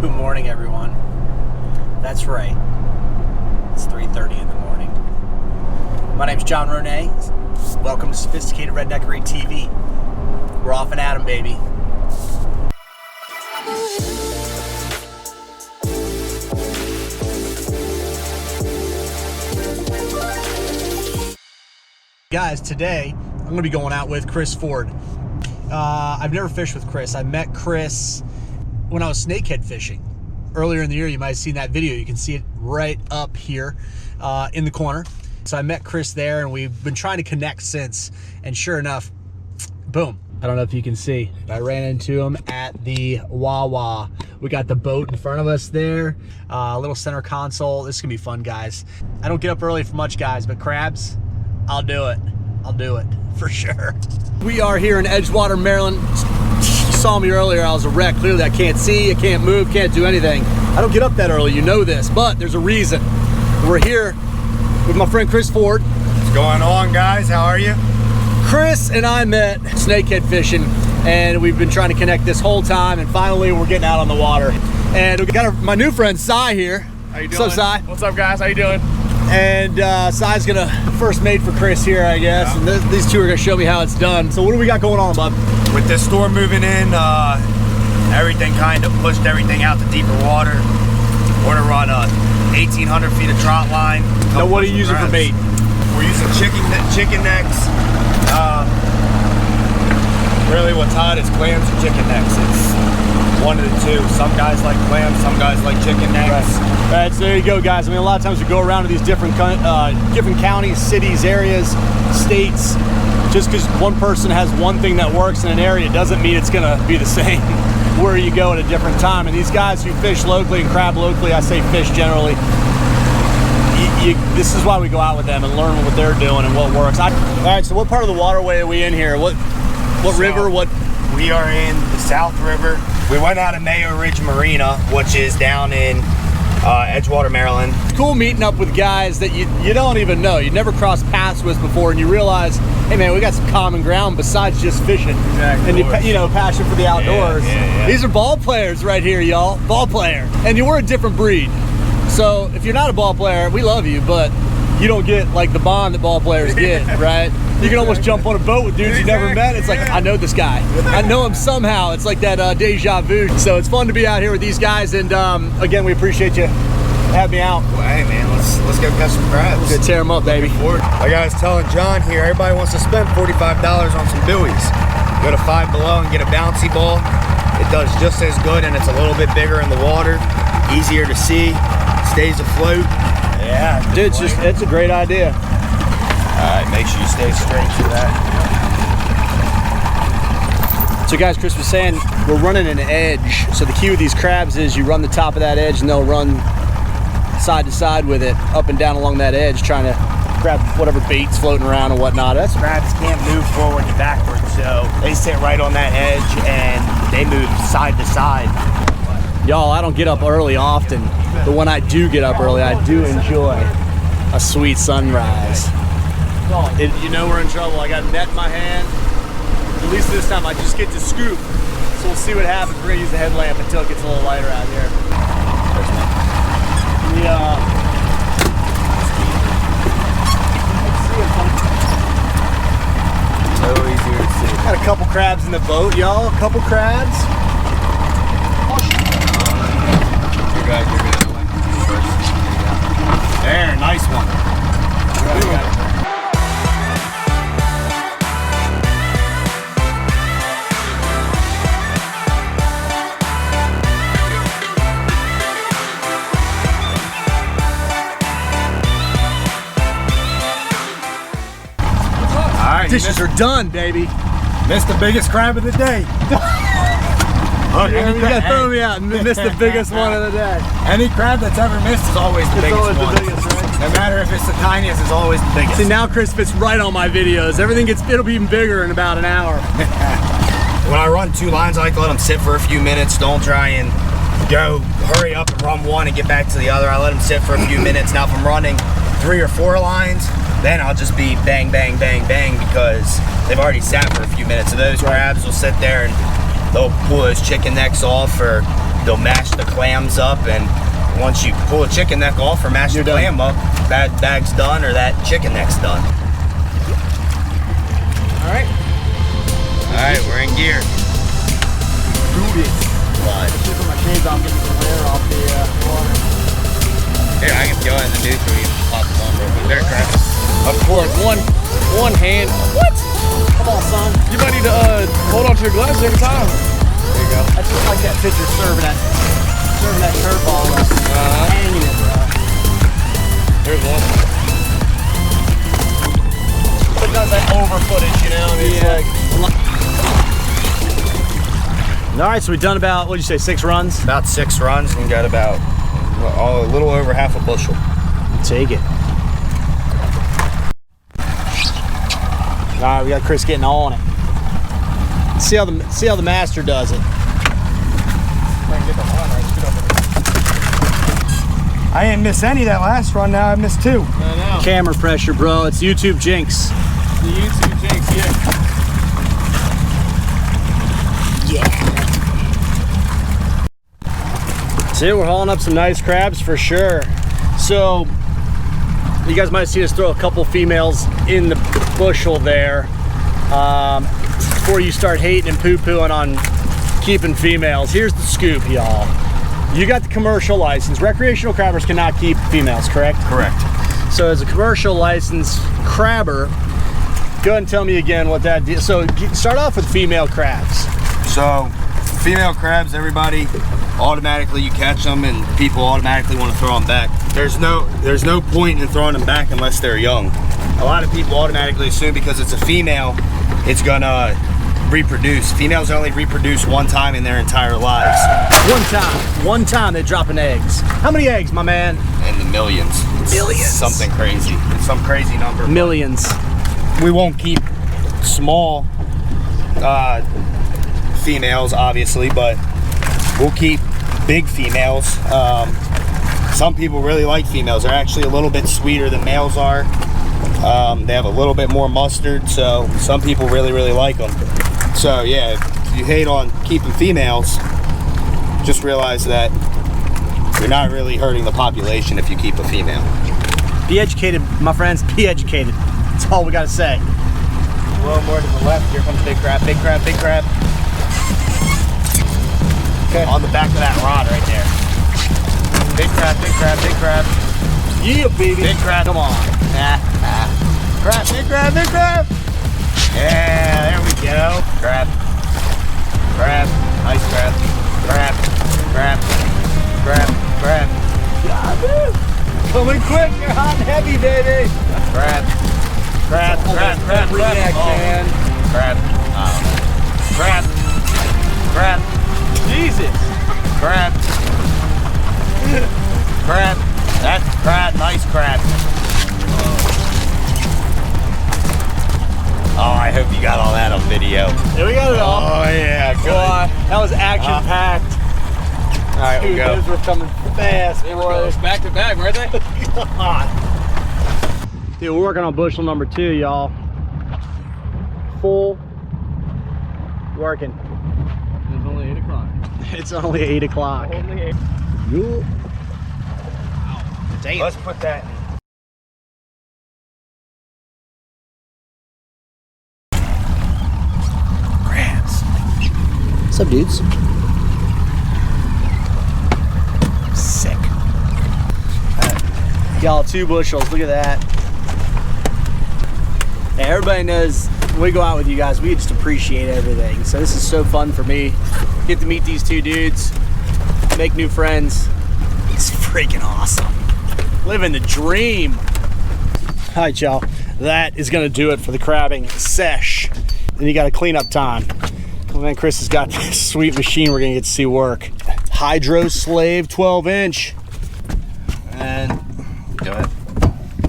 Good morning, everyone. That's right. It's 3:30 in the morning. My name's John Ronay. Welcome to Sophisticated Redneckery TV. We're off and at 'em, baby. Guys, today I'm going to be going out with Chris Ford. I've never fished with Chris. I met Chris when I was snakehead fishing. Earlier in the year, you might have seen that video. You can see it right up here in the corner. So I met Chris there, and we've been trying to connect since. And sure enough, boom. I don't know if you can see, but I ran into him at the Wawa. We got the boat in front of us there, a little center console. This is gonna be fun, guys. I don't get up early for much, guys, but crabs, I'll do it. I'll do it for sure. We are here in Edgewater, Maryland. You saw me earlier, I was a wreck. Clearly I can't see, I can't move, can't do anything. I don't get up that early, you know this, but there's a reason. We're here with my friend Chris Ford. What's going on, guys? How are you? Chris and I met snakehead fishing, and we've been trying to connect this whole time, and finally we're getting out on the water. And we got my new friend Cy here. How you doing? What's up, Cy? What's up, guys? How you doing? And Cy's gonna first mate for Chris here, I guess. Yeah. And these two are gonna show me how it's done. So what do we got going on, bud? With this storm moving in, everything kind of pushed everything out to deeper water. We're gonna run 1,800 feet of trot line. Now what are you using for bait? We're using chicken necks. Really what's hot is clams and chicken necks. It's one of the two. Some guys like clams, some guys like chicken necks. Right, so there you go, guys. I mean, a lot of times we go around to these different counties, cities, areas, states. Just because one person has one thing that works in an area doesn't mean it's gonna be the same where you go at a different time. And these guys who fish locally and crab locally, I say fish generally, this is why we go out with them and learn what they're doing and what works. All right, so what part of the waterway are we in here? What river? What? We are in the South River. We went out of Mayo Ridge Marina, which is down in Edgewater, Maryland. It's cool meeting up with guys that you don't even know. You never crossed paths with before, and you realize, hey man, we got some common ground besides just fishing. Exactly. And you know, passion for the outdoors. Yeah. These are ball players right here, y'all. Ball player. And we're a different breed. So if you're not a ball player, we love you, but you don't get like the bond that ball players get, right? You can almost jump on a boat with dudes you never met. It's like, I know this guy. I know him somehow. It's like that deja vu. So it's fun to be out here with these guys. And again, we appreciate you having me out. Well, hey man, let's go catch some crabs. Let's go tear them up, baby. Like I was telling John here, everybody wants to spend $45 on some buoys. Go to Five Below and get a bouncy ball. It does just as good, and it's a little bit bigger in the water, easier to see, stays afloat. Yeah, dude, it's a great idea. Alright, make sure you stay straight to that. So guys, Chris was saying we're running an edge. So the key with these crabs is you run the top of that edge and they'll run side to side with it, up and down along that edge, trying to grab whatever bait's floating around and whatnot. Crabs can't move forward and backwards, so they sit right on that edge and they move side to side. Y'all, I don't get up early often, but when I do get up early, I do enjoy a sweet sunrise. You know we're in trouble. I got a net in my hand. At least this time I just get to scoop. So we'll see what happens. We're gonna use the headlamp until it gets a little lighter out here. So easier to see. Got a couple crabs in the boat, y'all. A couple crabs. You guys are gonna like first. There, nice one. Dishes are done, baby. Missed the biggest crab of the day. You gotta throw me out and miss the biggest one of the day. Any crab that's ever missed is always the biggest one. The biggest, right? No matter if it's the tiniest, it's always the biggest. See, now Chris fits right on my videos. It'll be even bigger in about an hour. When I run two lines, I like to let them sit for a few minutes. Don't try and hurry up and run one and get back to the other. I let them sit for a few minutes. Now if I'm running 3 or 4 lines, then I'll just be bang, bang, bang, bang, because they've already sat for a few minutes. So those crabs will sit there and they'll pull those chicken necks off for they'll mash the clams up, and once you pull a chicken neck off or mash the clam up, that bag's done or that chicken neck's done. All right. All right, we're in gear. Do this. Slide. Just put my shades on, get the glare off the water. Here, I can go in the neutral. You pop the on real quick. There, Crab. Of course, one hand. What? Come on, son. You might need to hold on to your gloves every time. There you go. That's just like that pitcher serving that curveball, hanging it, bro. There's one. But does that over footage, you know? All right, so we've done about, what'd you say, 6 runs? About 6 runs and got about a little over half a bushel. Take it. All right, we got Chris getting on it. See how the master does it. I didn't miss any that last run. Now I missed 2. I know. Camera pressure, bro. It's YouTube jinx. The YouTube jinx, That's it. We're hauling up some nice crabs for sure. So you guys might have seen us throw a couple females in the bushel there before you start hating and poo-pooing on keeping females. Here's the scoop, y'all. You got the commercial license. Recreational crabbers cannot keep females, correct? Correct. So as a commercial licensed crabber, go ahead and tell me again what that is. So start off with female crabs. So female crabs, everybody automatically, you catch them and people automatically want to throw them back. There's no point in throwing them back unless they're young. A lot of people automatically assume because it's a female, it's gonna reproduce. Females only reproduce one time in their entire lives. One time they're dropping eggs. How many eggs, my man? In the millions. Millions. Something crazy. It's some crazy number. Millions. We won't keep small females, obviously, but we'll keep big females. Some people really like females. They're actually a little bit sweeter than males are. They have a little bit more mustard, so some people really like them. So yeah, if you hate on keeping females, just realize that you're not really hurting the population if you keep a female. Be educated, my friends, be educated. That's all we gotta say. A little more to the left, here comes big crab, big crab, big crab. Okay. On the back of that rod right there. Big crab, big crab, big crab. Yeah, baby. Big crab. Come on. Crab, big crab, big crab. Yeah, there we go. Crab. Crab. Nice crab. Crab. Crab. Crab. Crab. Coming quick, you're hot and heavy, baby. Crab. Crab. Crab. Crab. Crab. Man. Crab. Crab. Crab. Jesus. Crab. Crab. That's crab. Nice crab. Oh, I hope you got all that on video. Yeah, we got it all. Oh yeah, good. Boy, that was action packed. All right, we'll go. Those were coming fast, boy. Back to back, weren't they? Dude, we're working on bushel number 2, y'all. Full working. It's only 8 o'clock. It's only 8 o'clock. Only 8. Yo. Damn. Let's put that in. Crabs. What's up, dudes? Sick. Y'all, 2 bushels. Look at that. Hey, everybody knows when we go out with you guys, we just appreciate everything. So this is so fun for me. Get to meet these 2 dudes, make new friends. It's freaking awesome. Living the dream. All right, y'all. That is gonna do it for the crabbing sesh. Then you got a cleanup time. Well, man, Chris has got this sweet machine we're gonna get to see work. Hydro Slave 12-inch. And go ahead.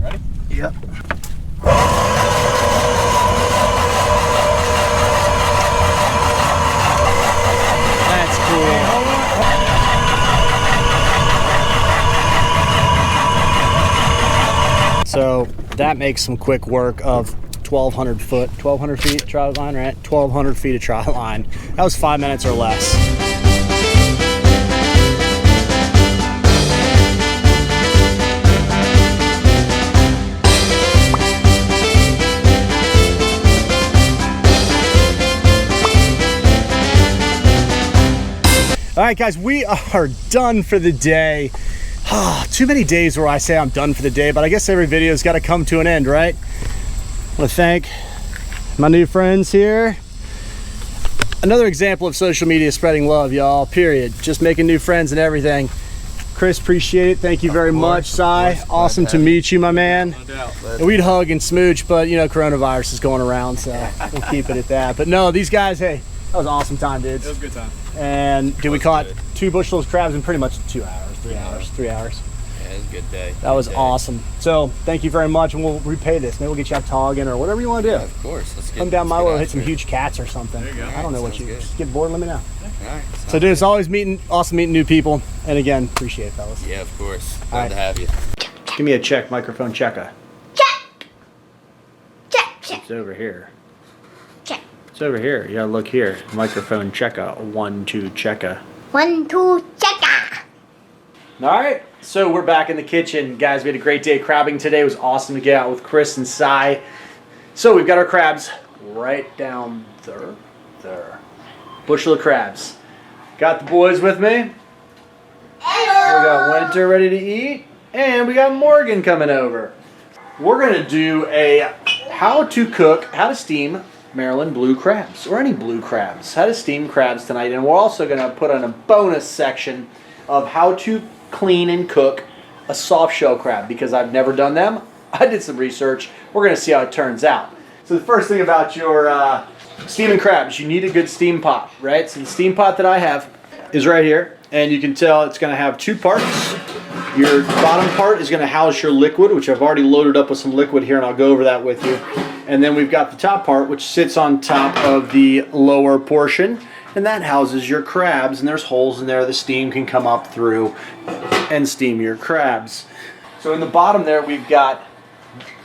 Ready? Yep. That's cool. So that makes some quick work of 1,200 feet trot line, right? 1,200 feet of trot line. That was 5 minutes or less. All right, guys, we are done for the day. Too many days where I say I'm done for the day, but I guess every video's got to come to an end, right? I want to thank my new friends here. Another example of social media spreading love, y'all, period. Just making new friends and everything. Chris, appreciate it. Thank you very much. Cy, awesome to meet you, my man. No doubt. And we'd hug and smooch, but you know, coronavirus is going around, so we'll keep it at that. But no, these guys, hey, that was an awesome time, dudes. It was a good time. And we caught 2 bushels of crabs in pretty much 2 hours, 3 hours. Yeah, it was a good day. That was awesome. So thank you very much, and we'll repay this. Maybe we'll get you out togging or whatever you want to do. Yeah, of course. Come down my way, hit some huge cats or something. There you go. I don't know what you Sounds good. just get bored. Let me know. All right. So, dude, it's always awesome meeting new people. And again, appreciate it, fellas. Yeah, of course. All Glad right. to have you. Give me a check, microphone checker. Check. Check, check, It's over here. check. It's over here. You gotta look here. Microphone checker. 1, 2, checker. 1, 2, checker. All right, so we're back in the kitchen. Guys, we had a great day crabbing today. It was awesome to get out with Chris and Cy. So we've got our crabs right down there. Bushel of crabs. Got the boys with me. We got Winter ready to eat. And we got Morgan coming over. We're gonna do a how to steam Maryland blue crabs, or any blue crabs. How to steam crabs tonight. And we're also gonna put on a bonus section of how to clean and cook a soft shell crab, because I've never done them. I did some research. We're gonna see how it turns out. So the first thing about your steaming crabs, you need a good steam pot, right? So the steam pot that I have is right here, and you can tell it's gonna have 2 parts. Your bottom part is gonna house your liquid, which I've already loaded up with some liquid here, and I'll go over that with you. And then we've got the top part, which sits on top of the lower portion, and that houses your crabs, and there's holes in there the steam can come up through and steam your crabs. So in the bottom there, we've got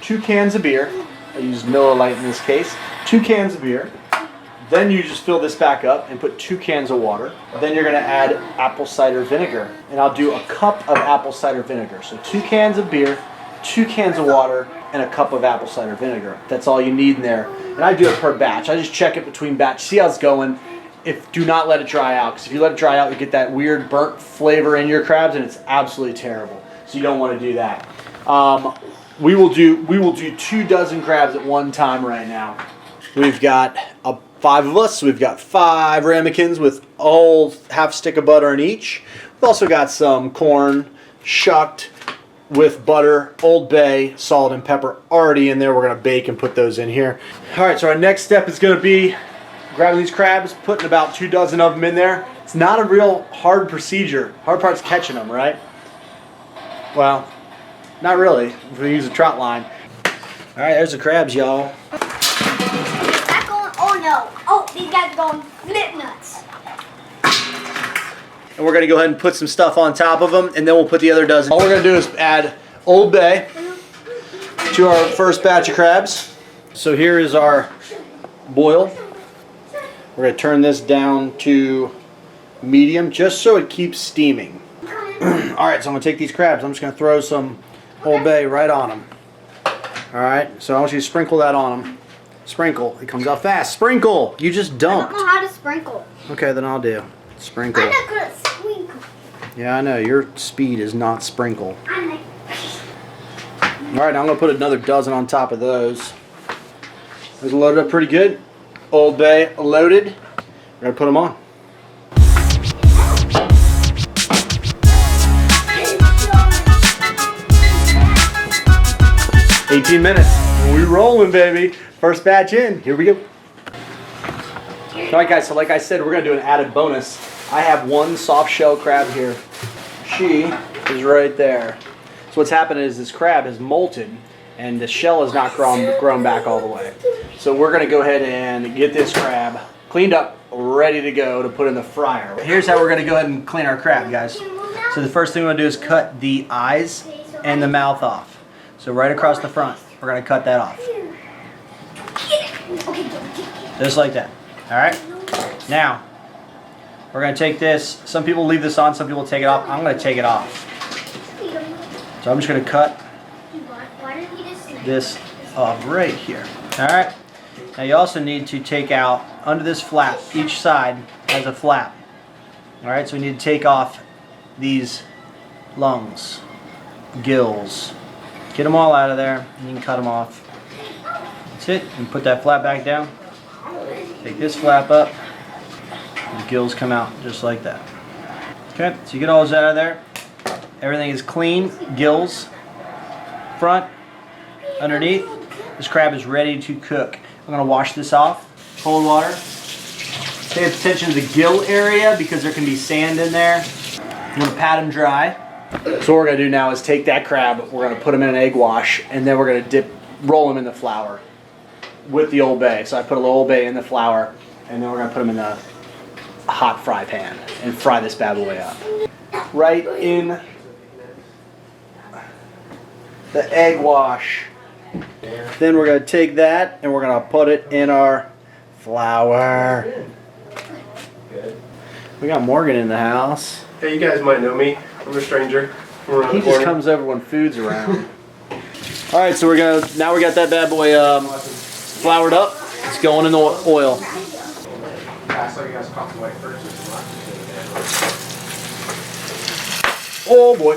2 cans of beer. I use Miller Lite in this case. 2 cans of beer. Then you just fill this back up and put 2 cans of water. Then you're gonna add apple cider vinegar. And I'll do a cup of apple cider vinegar. So 2 cans of beer, 2 cans of water, and a cup of apple cider vinegar. That's all you need in there. And I do it per batch. I just check it between batch, see how it's going. Do not let it dry out, because if you let it dry out, you get that weird burnt flavor in your crabs, and it's absolutely terrible. So you don't want to do that. We will do 2 dozen crabs at one time right now. We've got 5 of us. So we've got 5 ramekins with all half stick of butter in each. We've also got some corn shucked with butter, Old Bay, salt, and pepper already in there. We're going to bake and put those in here. All right, so our next step is going to be grabbing these crabs, putting about 2 dozen of them in there. It's not a real hard procedure. Hard part's catching them, right? Well, not really, if we use a trot line. All right, there's the crabs, y'all. That going, oh no. Oh, these guys are going flip nuts. And we're gonna go ahead and put some stuff on top of them, and then we'll put the other dozen. All we're gonna do is add Old Bay to our first batch of crabs. So here is our boil. We're gonna turn this down to medium, just so it keeps steaming. All right, so I'm gonna take these crabs. I'm just gonna throw some Old Bay right on them. All right, so I want you to sprinkle that on them. Sprinkle. It comes out fast. Sprinkle. You just I dumped. don't know how to sprinkle. Okay, then I'll do. Sprinkle. I'm not good at sprinkle. Yeah, I know. Your speed is not sprinkle. I'm like, All right, now I'm gonna put another dozen on top of those. Those are loaded up pretty good. Old Bay loaded. We're gonna put them on. "Hey, 18 minutes. We rolling, baby. First batch in. Here we go. All right, guys. So like I said, we're gonna do an added bonus. I have 1 soft shell crab here. She is right there. So what's happened is this crab has molted, and the shell has not grown back all the way. So we're gonna go ahead and get this crab cleaned up, ready to go to put in the fryer. Here's how we're gonna go ahead and clean our crab, guys. So the first thing we're gonna do is cut the eyes and the mouth off. So right across the front, we're gonna cut that off. Just like that. All right. Now, we're gonna take this. Some people leave this on, some people take it off. I'm gonna take it off. So I'm just gonna cut this off right here. All right. Now you also need to take out under this flap. Each side has a flap. All right, so we need to take off these lungs, gills. Get them all out of there, and you can cut them off. That's it, and put that flap back down. Take this flap up, the gills come out just like that. Okay, so you get all those out of there. Everything is clean, gills, front, underneath. This crab is ready to cook. I'm gonna wash this off. Cold water. Pay attention to the gill area because there can be sand in there. I'm gonna pat them dry. So what we're gonna do now is take that crab, we're gonna put them in an egg wash, and then we're gonna roll them in the flour with the Old Bay. So I put a little Old Bay in the flour, and then we're gonna put them in the hot fry pan and fry this bad boy up. Right in the egg wash. Then we're gonna take that and we're gonna put it in our flour. We got Morgan in the house. Hey, you guys might know me. I'm a stranger. He just comes over when food's around. All right, so now we got that bad boy floured up. It's going in the oil. Oh boy.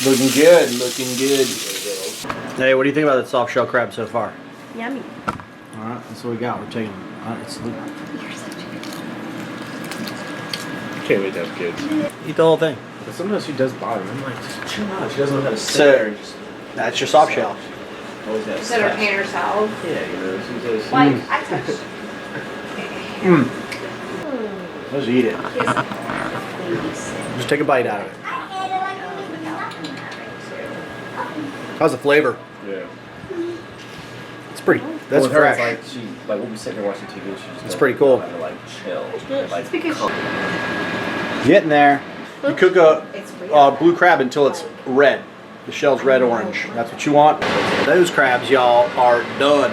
Looking good, looking good. Hey, what do you think about the soft shell crab so far? Yummy. All right, that's what we got. We're taking. Can't wait to have kids. Eat the whole thing. But sometimes she does bother. I'm like, just chill out. She doesn't know how to sit So, there and just. That's your soft shell. Always has Instead of touch. paying herself. Yeah, you know, she's just. Like, I touched. Let's eat it. Just take a bite out of it. How's the flavor? Yeah. It's pretty. That's Well, with her, fresh. it's like we'll be sitting there watching TV. She just It's pretty cool. Kind of like chill. Like, It's because Getting there. You cook it's real. a blue crab until it's red. The shell's red orange. That's what you want. Those crabs, y'all, are done.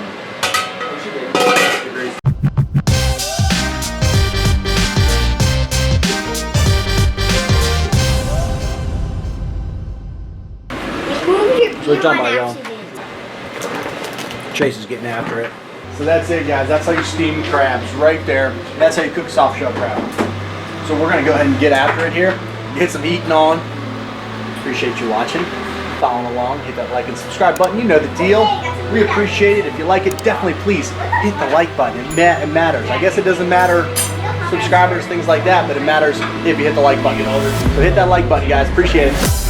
What are you talking about, y'all? Chase is getting after it. So that's it, guys. That's how you steam crabs right there. That's how you cook soft shell crab. So we're gonna go ahead and get after it here. Get some eating on. Appreciate you watching, following along. Hit that like and subscribe button. You know the deal. We appreciate it. If you like it, definitely please hit the like button. It matters. I guess it doesn't matter subscribers, things like that, but it matters if you hit the like button. So hit that like button, guys. Appreciate it.